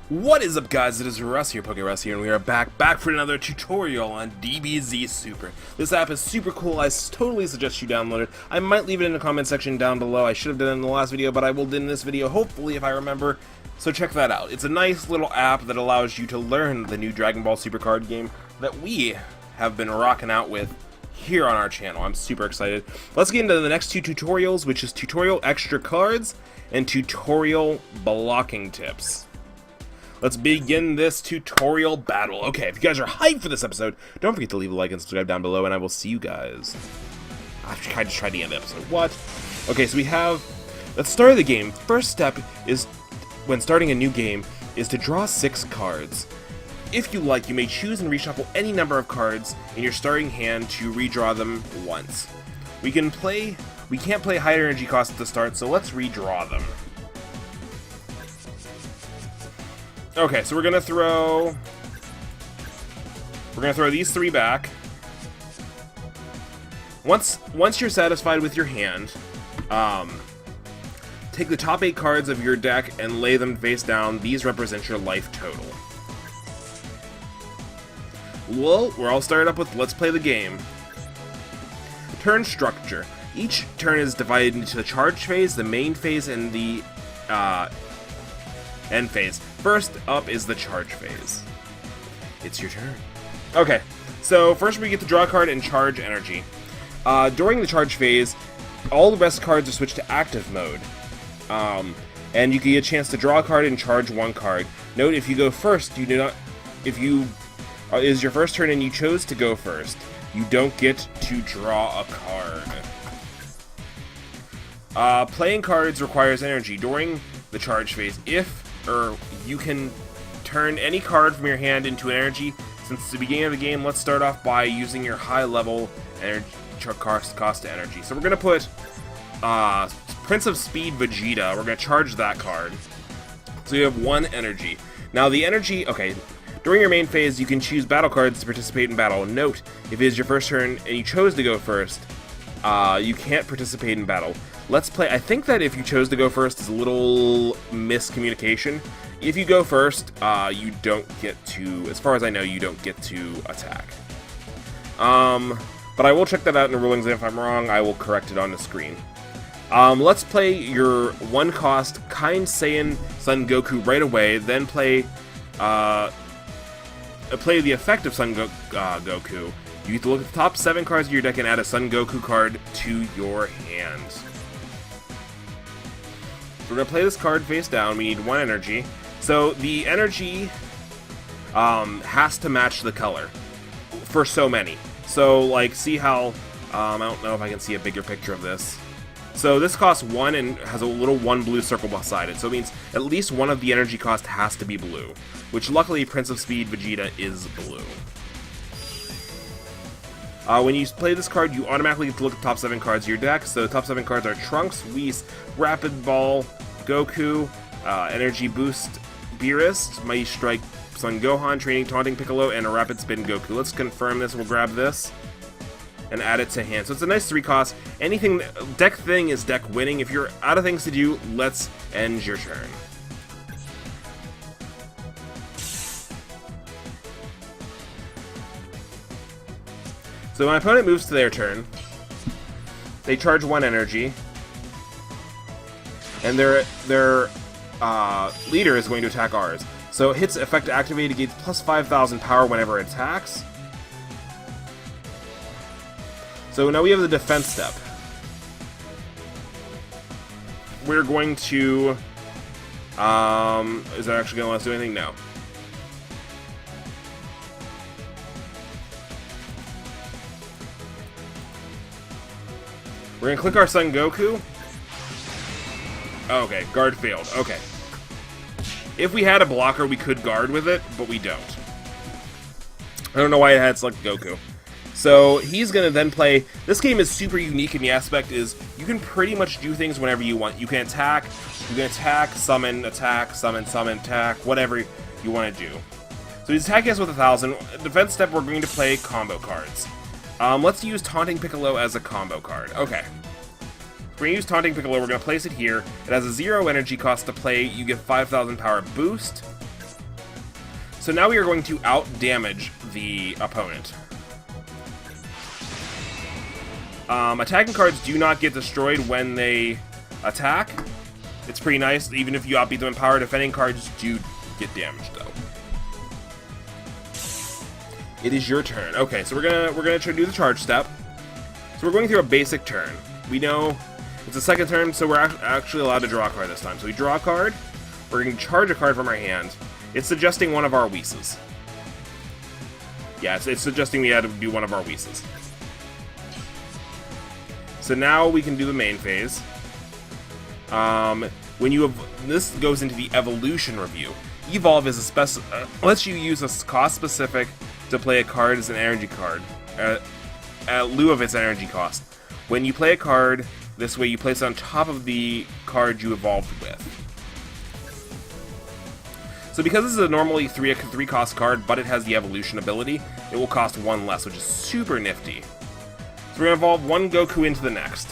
What is up, guys? It is Russ here, PokeRuss here, and we are back for another tutorial on DBZ Super. This app is super cool. I totally suggest you download it. I might leave it in the comment section down below. I should have done it in the last video, but I will do it in this video, hopefully, if I remember. So check that out. It's a nice little app that allows you to learn the new Dragon Ball Super card game that we have been rocking out with here on our channel. I'm super excited. Let's get into the next two tutorials, which is tutorial extra cards and tutorial blocking tips. Let's begin this tutorial battle. Okay, if you guys are hyped for this episode, don't forget to leave a like and subscribe down below, and I will see you guys. I just tried to end the episode. What? Okay, so we have... Let's start the game. First step is, when starting a new game, is to draw 6 cards. If you like, you may choose and reshuffle any number of cards in your starting hand to redraw them once. We can't play high energy costs at the start, so let's redraw them. Okay, so we're gonna throw these 3 back. Once you're satisfied with your hand, take the top 8 cards of your deck and lay them face down. These represent your life total. Well, we're all started up with let's play the game. Turn structure. Each turn is divided into the charge phase, the main phase, and the end phase. First up is the charge phase. It's your turn. Okay, so first we get to draw a card and charge energy. During the charge phase, all the rest cards are switched to active mode. And you get a chance to draw a card and charge 1 card. Note, if you go first, you do not... If you... is your first turn and you chose to go first, you don't get to draw a card. Playing cards requires energy. During the charge phase, you can turn any card from your hand into an energy. Since the beginning of the game, let's start off by using your high level energy cost energy. So we're gonna put Prince of Speed Vegeta. We're gonna charge that card. So you have 1 energy. Now the energy, okay, during your main phase, you can choose battle cards to participate in battle. Note, if it is your first turn and you chose to go first, you can't participate in battle. Let's play. I think that if you chose to go first is a little miscommunication. If you go first, you don't get to, as far as I know, you don't get to attack. But I will check that out in the rulings, and if I'm wrong, I will correct it on the screen. Let's play your 1 cost Kind Saiyan Son Goku right away, then play the effect of Son Goku. You get to look at the top 7 cards of your deck and add a Son Goku card to your hand. We're going to play this card face down. We need 1 energy. So the energy has to match the color for so many. So, like, see how... I don't know if I can see a bigger picture of this. So this costs 1 and has a little 1 blue circle beside it. So it means at least 1 of the energy cost has to be blue. Which, luckily, Prince of Speed Vegeta is blue. When you play this card, you automatically get to look at the top 7 cards of your deck. So the top 7 cards are Trunks, Whis, Rapid Ball, Goku, Energy Boost, Beerus, Mighty Strike, Son Gohan, Training Taunting Piccolo, and a Rapid Spin Goku. Let's confirm this. We'll grab this and add it to hand. So it's a nice 3 cost. Anything, deck thing is deck winning. If you're out of things to do, let's end your turn. So my opponent moves to their turn. They charge 1 energy. And their leader is going to attack ours. So hits effect activated gains plus 5,000 power whenever it attacks. So now we have the defense step. We're going to... is that actually going to let us do anything? No. We're going to click our Son Goku. Okay, guard failed. Okay. If we had a blocker, we could guard with it, but we don't. I don't know why it had select Goku. So he's going to then play... This game is super unique in the aspect is you can pretty much do things whenever you want. You can attack, summon, attack, whatever you want to do. So he's attacking us with 1,000. Defense step, we're going to play combo cards. Let's use Taunting Piccolo as a combo card. Okay. We're going to use Taunting Piccolo, we're going to place it here. It has a 0 energy cost to play, you get 5,000 power boost. So now we are going to out-damage the opponent. Attacking cards do not get destroyed when they attack. It's pretty nice, even if you outbeat them in power. Defending cards do get damaged, though. It is your turn. Okay, so we're gonna try to do the charge step. So we're going through a basic turn. We know it's the second turn, so we're actually allowed to draw a card this time. So we draw a card. We're going to charge a card from our hand. It's suggesting one of our Whis. Yeah, it's suggesting we had to do one of our Whis. So now we can do the main phase. When you this goes into the evolution review. Evolve is a lets you use a cost specific to play a card as an energy card, at lieu of its energy cost. When you play a card this way, you place it on top of the card you evolved with. So because this is a normally 3 cost card, but it has the evolution ability, it will cost 1 less, which is super nifty. So we're going to evolve one Goku into the next.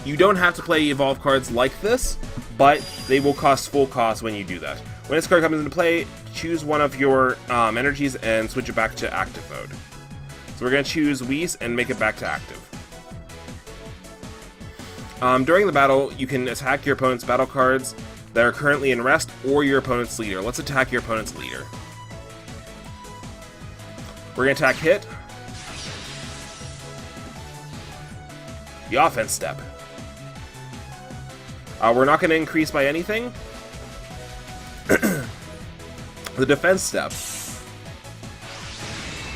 You don't have to play evolve cards like this, but they will cost full cost when you do that. When this card comes into play, choose one of your energies and switch it back to active mode. So we're going to choose Whis and make it back to active. During the battle, you can attack your opponent's battle cards that are currently in rest or your opponent's leader. Let's attack your opponent's leader. We're going to attack hit. The offense step. We're not going to increase by anything. The defense step.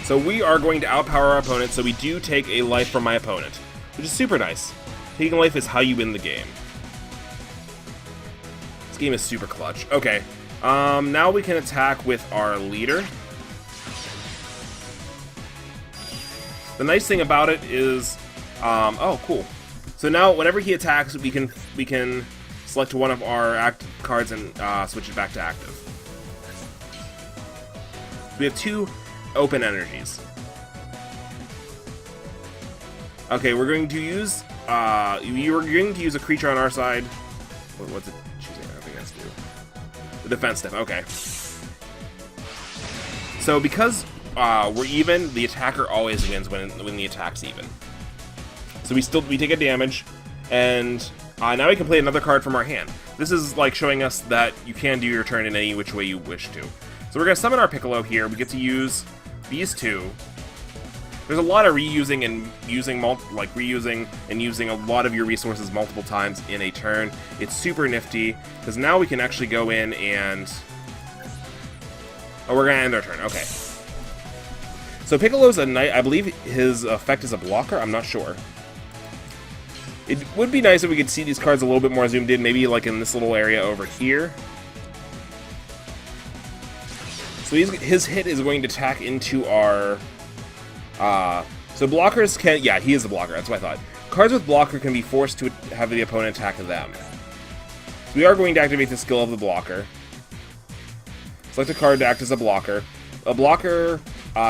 So we are going to outpower our opponent, so we do take a life from my opponent, which is super nice. Taking life is how you win the game. This game is super clutch. Okay, now we can attack with our leader. The nice thing about it is, oh, cool. So now whenever he attacks, we can select one of our active cards and switch it back to active. We have 2 open energies. Okay, we're going to use you're going to use a creature on our side. What's it choosing? I think that's do the defense step. Okay. So because we're even, the attacker always wins when the attack's even. So we take a damage, and now we can play another card from our hand. This is like showing us that you can do your turn in any which way you wish to. So we're going to summon our Piccolo here. We get to use these 2. There's a lot of reusing and using a lot of your resources multiple times in a turn. It's super nifty, because now we can actually go in and... Oh, we're going to end our turn. Okay. So Piccolo's a knight. I believe his effect is a blocker. I'm not sure. It would be nice if we could see these cards a little bit more zoomed in, maybe like in this little area over here. So his hit is going to attack into our... so blockers can... Yeah, he is a blocker, that's what I thought. Cards with blocker can be forced to have the opponent attack them. So we are going to activate the skill of the blocker. Select a card to act as a blocker. A blocker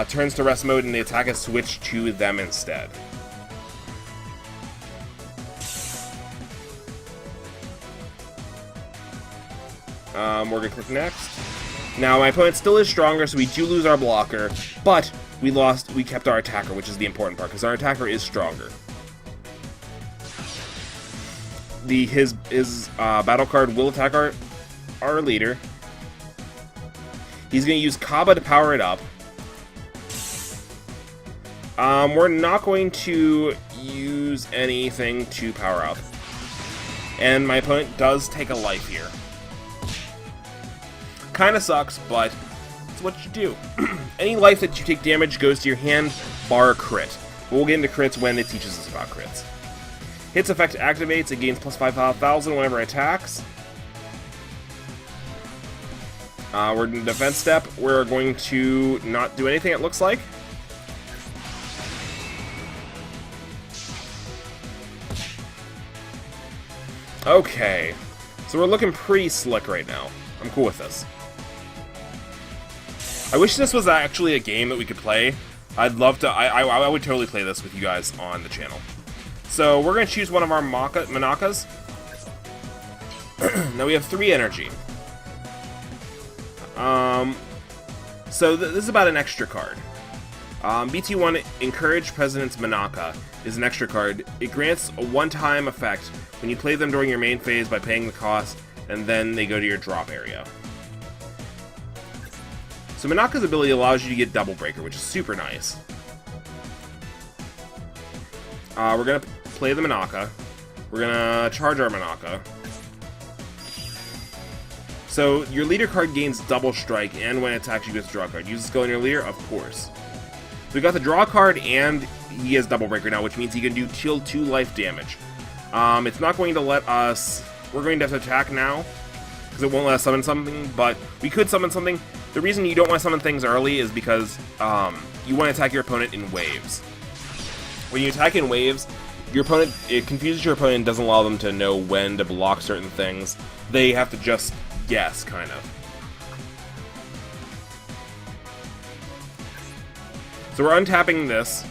turns to rest mode and the attack is switched to them instead. We're going to click next. Now, my opponent still is stronger, so we do lose our blocker, but we kept our attacker, which is the important part, because our attacker is stronger. His battle card will attack our leader. He's going to use Kaba to power it up. We're not going to use anything to power up. And my opponent does take a life here. Kinda sucks, but it's what you do. Any life that you take damage goes to your hand, bar crit. We'll get into crits when it teaches us about crits. Hit's effect activates, it gains plus 5,000 whenever it attacks. We're in defense step. We're going to not do anything, it looks like. Okay. So we're looking pretty slick right now. I'm cool with this. I wish this was actually a game that we could play. I'd love to. I would totally play this with you guys on the channel. So we're going to choose one of our Monakas. Now we have 3 energy. So this is about an extra card. BT1 Encourage President's Manaka is an extra card. It grants a one-time effect when you play them during your main phase by paying the cost, and then they go to your drop area. So Manaka's ability allows you to get Double Breaker, which is super nice. We're going to play the Manaka. We're going to charge our Manaka. So your leader card gains Double Strike, and when it attacks you gets a draw card. Use the skill on your leader? Of course. So we got the draw card, and he has Double Breaker now, which means he can deal 2 life damage. It's not going to let us... We're going to have to attack now, because it won't let us summon something, but we could summon something. The reason you don't want to summon things early is because you want to attack your opponent in waves. When you attack in waves, your opponent, it confuses your opponent and doesn't allow them to know when to block certain things. They have to just guess, kind of. So we're untapping this.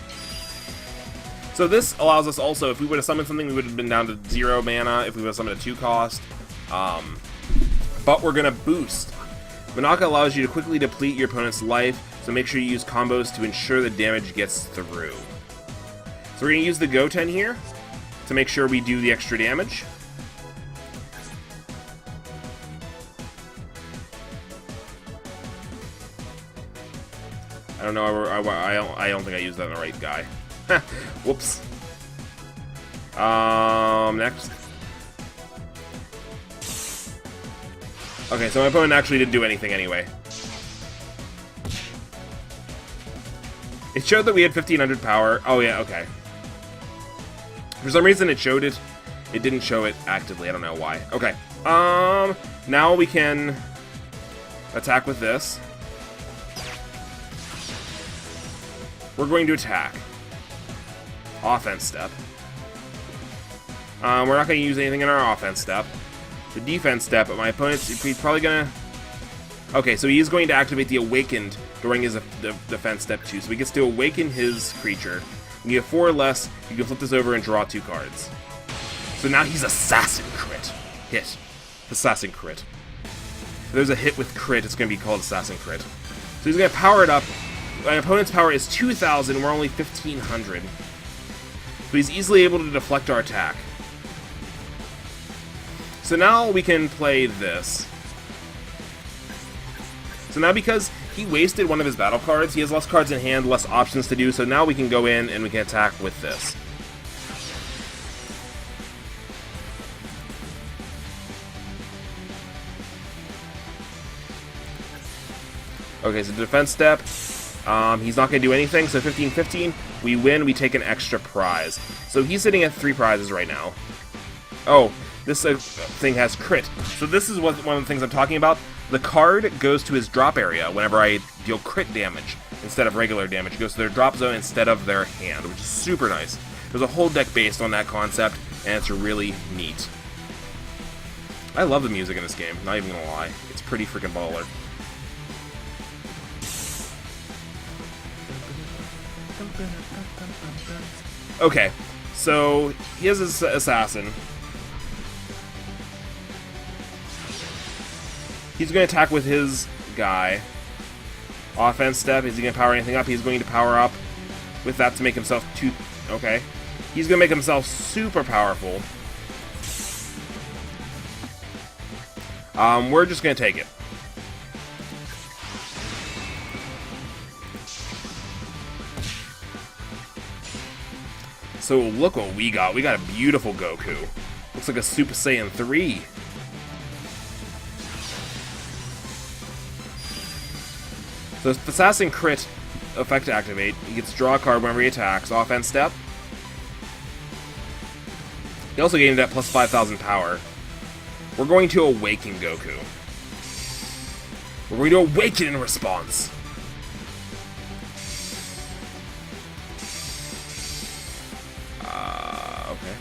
So this allows us also, if we would have summoned something, we would have been down to 0 mana if we would have summoned a 2 cost. But we're going to boost. Manaka allows you to quickly deplete your opponent's life, so make sure you use combos to ensure the damage gets through. So we're going to use the Goten here to make sure we do the extra damage. I don't know, I don't think I used that on the right guy. Whoops. Next. Okay, so my opponent actually didn't do anything anyway. It showed that we had 1500 power. Oh yeah, okay. For some reason it showed it. It didn't show it actively, I don't know why. Okay. Now we can attack with this. We're going to attack. Offense step. We're not going to use anything in our offense step. The defense step, but my opponent's he's probably going to... Okay, so he is going to activate the Awakened during his defense step 2. So he gets to awaken his creature. When you have 4 or less, you can flip this over and draw 2 cards. So now he's Assassin Crit. Hit. Assassin Crit. If there's a hit with crit, it's going to be called Assassin Crit. So he's going to power it up. My opponent's power is 2,000, we're only 1,500. So he's easily able to deflect our attack. So now we can play this. So now because he wasted one of his battle cards, he has less cards in hand, less options to do, so now we can go in and we can attack with this. Okay, so defense step. He's not going to do anything, so 15-15, we win, we take an extra prize. So he's sitting at 3 prizes right now. Oh, this thing has crit. So this is one of the things I'm talking about. The card goes to his drop area whenever I deal crit damage instead of regular damage. It goes to their drop zone instead of their hand, which is super nice. There's a whole deck based on that concept, and it's really neat. I love the music in this game, not even gonna lie. It's pretty freaking baller. Okay, so he has his assassin. He's going to attack with his guy. Offense step, is he going to power anything up? He's going to power up with that to make himself okay. He's going to make himself super powerful. We're just going to take it. So look what we got. We got a beautiful Goku. Looks like a Super Saiyan 3. So if Assassin Crit effect to activate, he gets to draw a card whenever he attacks. Offense step. He also gained that plus 5,000 power. We're going to awaken Goku. We're going to awaken in response. Okay.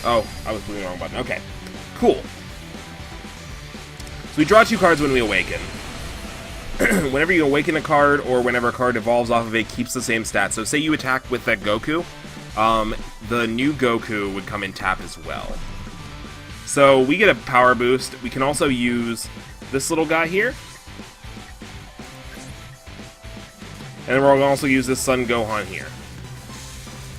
Oh, I was clicking the wrong button. Okay. Cool. So we draw 2 cards when we awaken. Whenever you awaken a card, or whenever a card evolves off of it, keeps the same stats. So say you attack with that Goku, the new Goku would come in tapped as well. So we get a power boost. We can also use this little guy here. And then we're going to also use this Sun Gohan here.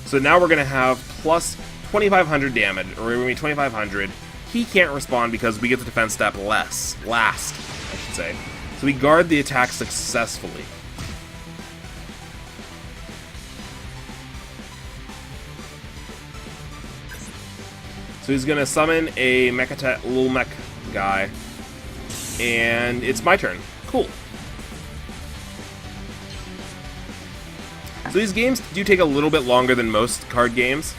So now we're going to have plus 2,500 damage, or we're going to be 2,500. He can't respond because we get the defense step last, I should say. So we guard the attack successfully. So he's going to summon a little mech guy. And it's my turn. Cool. So these games do take a little bit longer than most card games.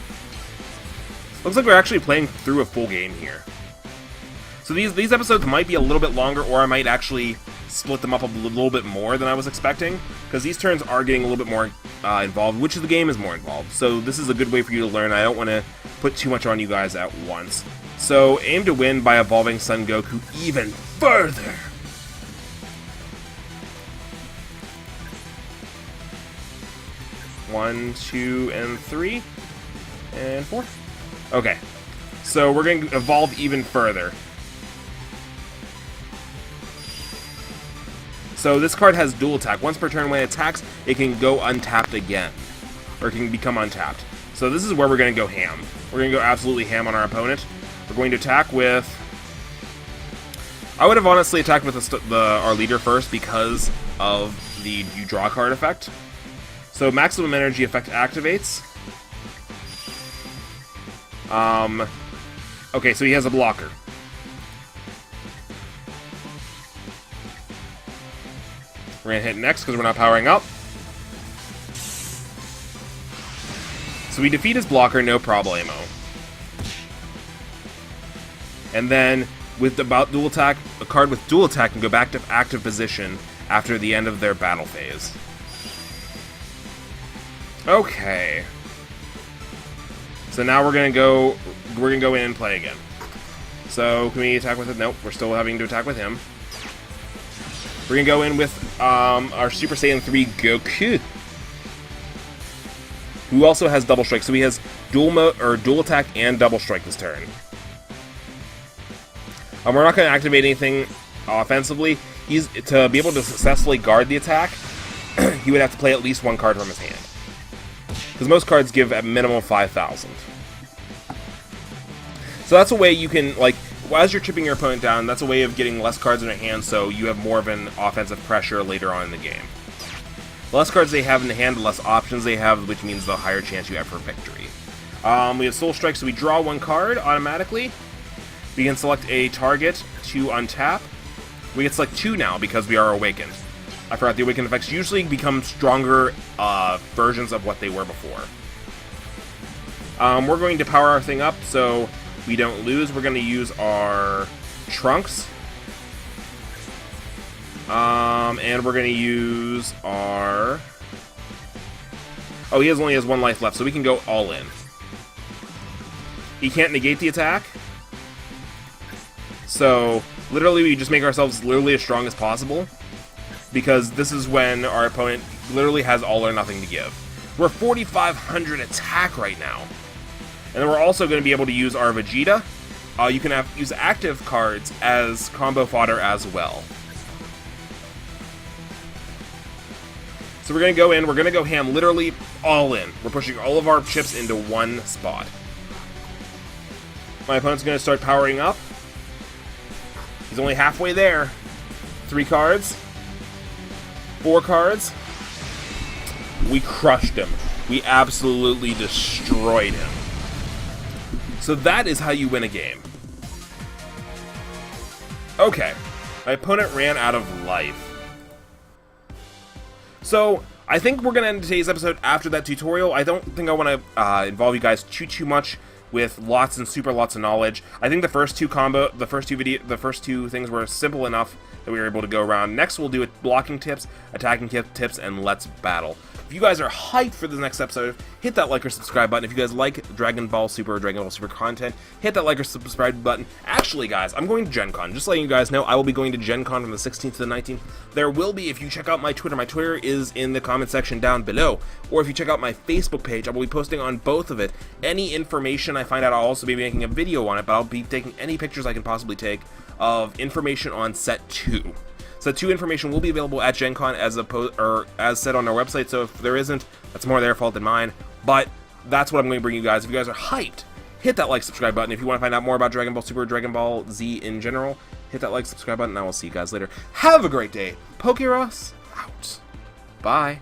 Looks like we're actually playing through a full game here. So these episodes might be a little bit longer, or I might actually split them up a little bit more than I was expecting, because these turns are getting a little bit more involved, which of the game is more involved. So this is a good way for you to learn. I don't want to put too much on you guys at once. So aim to win by evolving Son Goku even further. One, 2, and 3, and 4. Okay, so we're going to evolve even further. So this card has dual attack. Once per turn when it attacks, it can go untapped again. Or it can become untapped. So this is where we're going to go ham. We're going to go absolutely ham on our opponent. We're going to attack with... I would have honestly attacked with our leader first because of the you draw card effect. So maximum energy effect activates. Okay, so he has a blocker. We're gonna hit next because we're not powering up. So we defeat his blocker, no problemo. And then with the dual attack, a card with dual attack can go back to active position after the end of their battle phase. Okay. So now we're gonna go in and play again. So can we attack with it? Nope, we're still having to attack with him. We're gonna go in with our Super Saiyan 3 Goku, who also has double strike. So he has dual attack and double strike this turn. We're not gonna activate anything offensively. To be able to successfully guard the attack, he would have to play at least one card from his hand. Because most cards give a minimum of 5,000. So that's a way you can, like, as you're chipping your opponent down, that's a way of getting less cards in your hand so you have more of an offensive pressure later on in the game. The less cards they have in the hand, the less options they have, which means the higher chance you have for victory. We have Soul Strike, so we draw one card automatically. We can select a target to untap. We can select 2 now because we are awakened. I forgot the awakened effects usually become stronger versions of what they were before. We're going to power our thing up so we don't lose. We're going to use our Trunks. And we're going to use our... Oh, he only has 1 life left, so we can go all in. He can't negate the attack. So, literally, we just make ourselves literally as strong as possible. Because this is when our opponent literally has all or nothing to give. We're 4,500 attack right now. And then we're also going to be able to use our Vegeta. You can use active cards as combo fodder as well. So we're going to go in, we're going to go ham literally all in. We're pushing all of our chips into one spot. My opponent's going to start powering up. He's only halfway there. 3 cards. 4 cards. We crushed him. We absolutely destroyed him. So that is how you win a game. Okay. My opponent ran out of life. So, I think we're going to end today's episode after that tutorial. I don't think I want to involve you guys too much with lots of knowledge. I think the first two things were simple enough that we were able to go around. Next, we'll do blocking tips, attacking tips, and let's battle. If you guys are hyped for the next episode, hit that like or subscribe button. If you guys like Dragon Ball Super or Dragon Ball Super content, hit that like or subscribe button. Actually, guys, I'm going to Gen Con. Just letting you guys know, I will be going to Gen Con from the 16th to the 19th. There will be, if you check out my Twitter is in the comment section down below. Or if you check out my Facebook page, I will be posting on both of it. Any information I find out, I'll also be making a video on it, but I'll be taking any pictures I can possibly take of information on Set 2. Set 2 information will be available at Gen Con as said on our website, so if there isn't, that's more their fault than mine. But that's what I'm going to bring you guys. If you guys are hyped, hit that like, subscribe button. If you want to find out more about Dragon Ball Super or Dragon Ball Z in general, hit that like, subscribe button, and I will see you guys later. Have a great day. PokeRuss out. Bye.